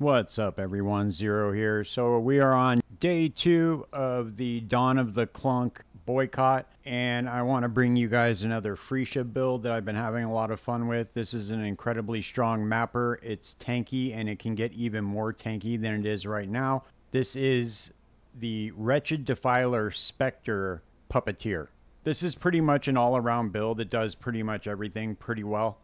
What's up, everyone? Zero here. So we are on day 2 of the Dawn of the Clunk Boycott, and I want to bring you guys another Phrecia build that I've been having a lot of fun with. This is an incredibly strong mapper. It's tanky, and it can get even more tanky than it is right now. This is the Wretched Defiler Puppeteer. This is pretty much an all-around build. It does pretty much everything pretty well.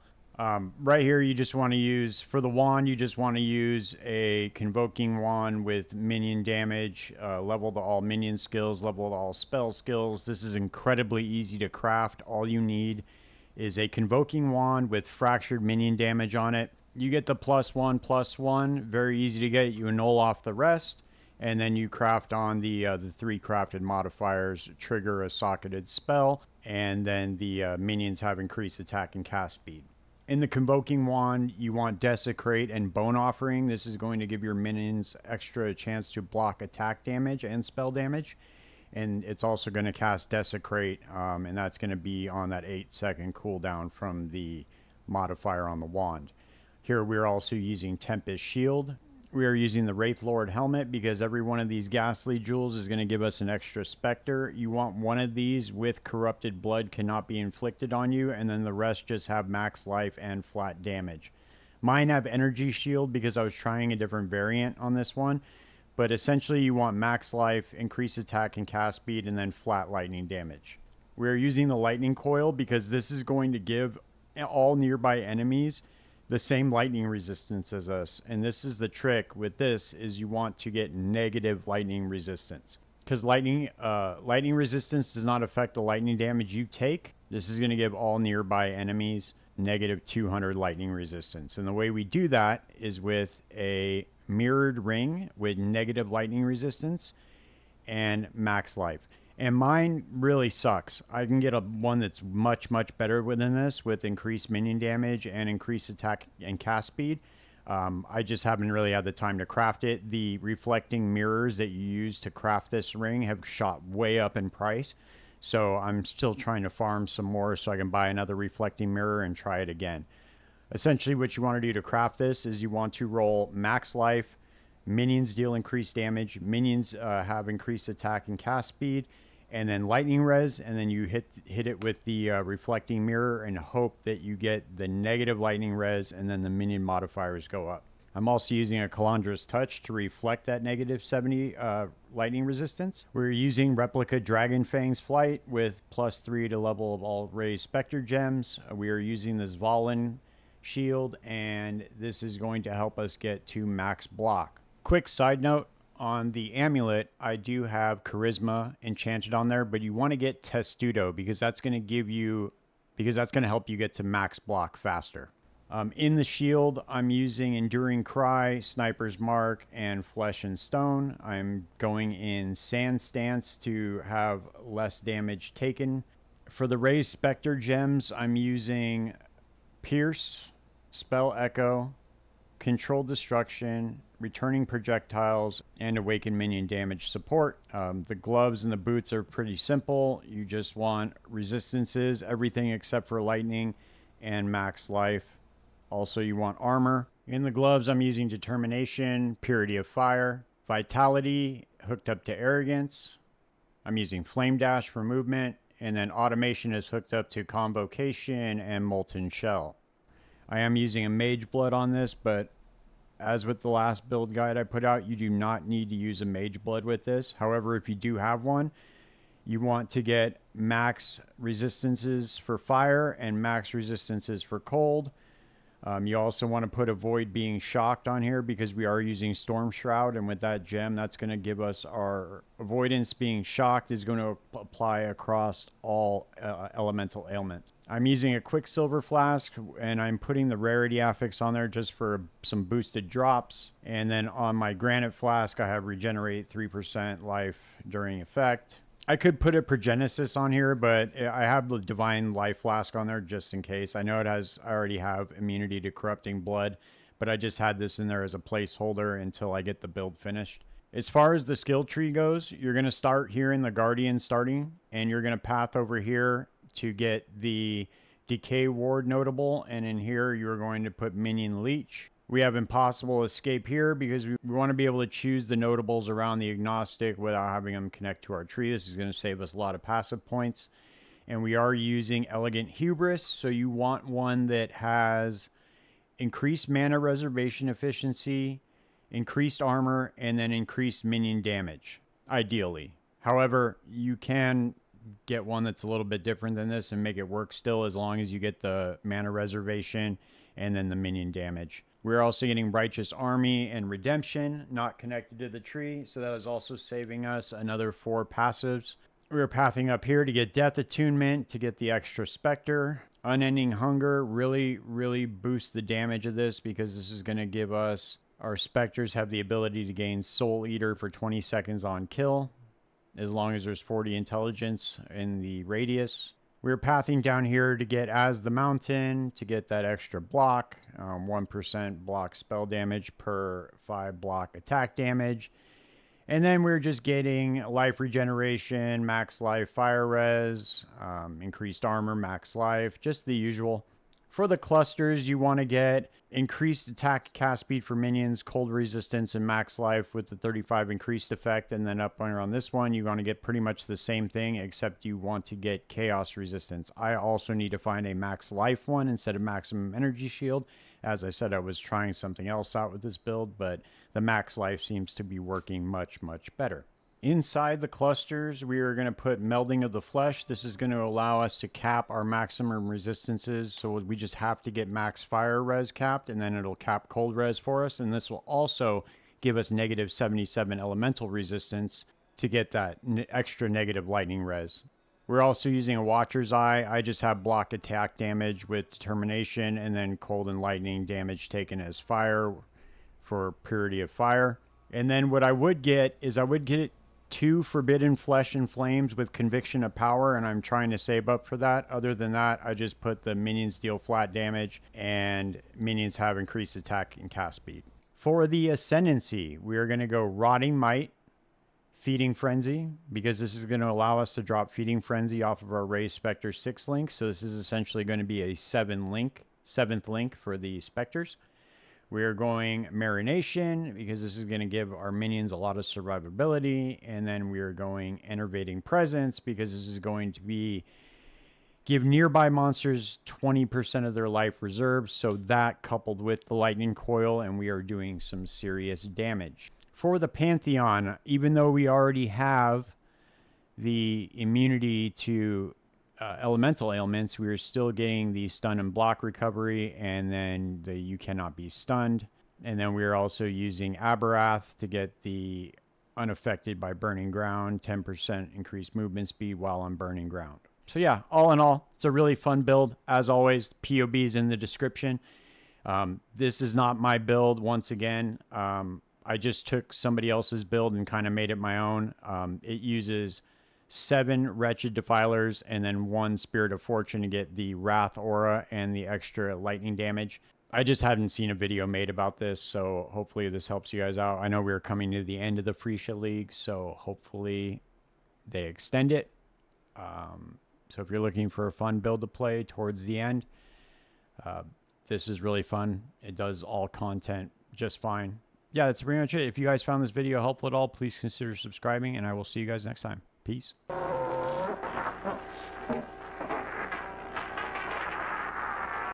Right here, you just want to use, for the wand, you just want to use a Convoking Wand with minion damage, level to all minion skills, level to all spell skills. This is incredibly easy to craft. All you need is a Convoking Wand with fractured minion damage on it. You get the +1/+1, very easy to get. You annul off the rest, and then you craft on the 3 crafted modifiers, trigger a socketed spell, and then the minions have increased attack and cast speed. In the Convoking Wand, you want Desecrate and Bone Offering. This is going to give your minions extra chance to block attack damage and spell damage. And it's also going to cast Desecrate, and that's going to be on that 8-second cooldown from the modifier on the wand. Here we're also using Tempest Shield. We are using the Wraith Lord Helmet because every one of these Ghastly Jewels is going to give us an extra Spectre. You want one of these with Corrupted Blood cannot be inflicted on you, and then the rest just have max life and flat damage. Mine have Energy Shield because I was trying a different variant on this one, but essentially you want max life, increased attack and cast speed, and then flat lightning damage. We are using the Lightning Coil because this is going to give all nearby enemies the same lightning resistance as us, and this is the trick with this, is you want to get negative lightning resistance, because lightning resistance does not affect the lightning damage you take. This is going to give all nearby enemies negative 200 lightning resistance, and the way we do that is with a mirrored ring with negative lightning resistance and max life. And mine really sucks. I can get one that's much better within this with increased minion damage and increased attack and cast speed. I just haven't really had the time to craft it. The reflecting mirrors that you use to craft this ring have shot way up in price. So I'm still trying to farm some more so I can buy another reflecting mirror and try it again. Essentially what you want to do to craft this is you want to roll max life, minions deal increased damage, minions have increased attack and cast speed, and then lightning res, and then you hit it with the reflecting mirror and hope that you get the negative lightning res, and then the minion modifiers go up. I'm also using a Calandra's Touch to reflect that negative 70 lightning resistance. We're using Replica Dragonfang's Flight with +3 to level of all raised Spectre Gems. We are using this Valen shield, and this is going to help us get to max block. Quick side note, on the amulet, I do have Charisma enchanted on there, but you want to get Testudo because that's going to help you get to max block faster. In the shield, I'm using Enduring Cry, Sniper's Mark, and Flesh and Stone. I'm going in Sand Stance to have less damage taken. For the raised Spectre Gems, I'm using Pierce, Spell Echo, Controlled Destruction, Returning Projectiles, and Awaken Minion Damage support. The gloves and the boots are pretty simple. You just want resistances, everything except for lightning, and max life. Also, you want armor. In the gloves, I'm using Determination, Purity of Fire, Vitality, hooked up to Arrogance. I'm using Flame Dash for movement, and then Automation is hooked up to Convocation and Molten Shell. I am using a Mage Blood on this, but as with the last build guide I put out, you do not need to use a Mage Blood with this. However, if you do have one, you want to get max resistances for fire and max resistances for cold. You also want to put Avoid Being Shocked on here because we are using Storm Shroud, and with that gem, that's going to give us our Avoidance Being Shocked is going to apply across all elemental ailments. I'm using a Quicksilver Flask, and I'm putting the Rarity Affix on there just for some boosted drops. And then on my Granite Flask, I have Regenerate 3% life during effect. I could put a Progenesis on here, but I have the Divine Life Flask on there just in case. I know I already have immunity to Corrupting Blood, but I just had this in there as a placeholder until I get the build finished. As far as the skill tree goes, you're going to start here in the Guardian starting, and you're going to path over here to get the Decay Ward notable, and in here you're going to put Minion Leech. We have impossible escape here because we want to be able to choose the notables around the agnostic without having them connect to our tree. This is going to save us a lot of passive points. And we are using Elegant Hubris, so you want one that has increased mana reservation efficiency, increased armor, and then increased minion damage, ideally. However, you can get one that's a little bit different than this and make it work still, as long as you get the mana reservation and then the minion damage. We're also getting Righteous Army and Redemption, not connected to the tree, so that is also saving us another 4 passives. We're pathing up here to get Death Attunement, to get the extra Spectre. Unending Hunger really boosts the damage of this, because this is going to give us, our Spectres have the ability to gain Soul Eater for 20 seconds on kill, as long as there's 40 intelligence in the radius. We're pathing down here to get As the Mountain, to get that extra block, 1% block spell damage per 5 block attack damage. And then we're just getting life regeneration, max life fire res, increased armor, max life, just the usual. For the clusters, you want to get increased attack cast speed for minions, cold resistance, and max life with the 35 increased effect. And then up on this one, you're going to get pretty much the same thing, except you want to get chaos resistance. I also need to find a max life one instead of maximum energy shield. As I said, I was trying something else out with this build, but the max life seems to be working much better. Inside the clusters, we are going to put Melding of the Flesh. This is going to allow us to cap our maximum resistances. So we just have to get max fire res capped, and then it'll cap cold res for us. And this will also give us negative 77 elemental resistance to get that extra negative lightning res. We're also using a Watcher's Eye. I just have block attack damage with Determination, and then cold and lightning damage taken as fire for Purity of Fire. And then what I would get is, I would get 2 Forbidden Flesh and Flames with Conviction of Power, and I'm trying to save up for that. Other than that, I just put the minions deal flat damage, and minions have increased attack and cast speed. For the Ascendancy, we are going to go Rotting Might, Feeding Frenzy, because this is going to allow us to drop Feeding Frenzy off of our Raised Spectre 6 link. So this is essentially going to be a 7th link for the Spectres. We are going Marination, because this is going to give our minions a lot of survivability. And then we are going Enervating Presence, because this is going to give nearby monsters 20% of their life reserves. So that coupled with the Lightning Coil, and we are doing some serious damage. For the Pantheon, even though we already have the immunity to elemental ailments, we are still getting the stun and block recovery, and then the you cannot be stunned. And then we are also using Aberath to get the unaffected by burning ground, 10% increased movement speed while on burning ground. So yeah, all in all, it's a really fun build. As always, POB is in the description. This is not my build. Once again, I just took somebody else's build and kind of made it my own. It uses 7 Wretched Defilers and then 1 Spirit of Fortune to get the Wrath aura and the extra lightning damage. I just haven't seen a video made about this, so hopefully this helps you guys out. I know we're coming to the end of the Phrecia League, so hopefully they extend it. So if you're looking for a fun build to play towards the end, this is really fun. It does all content just fine. Yeah, that's pretty much it. If you guys found this video helpful at all, please consider subscribing, and I will see you guys next time. Peace.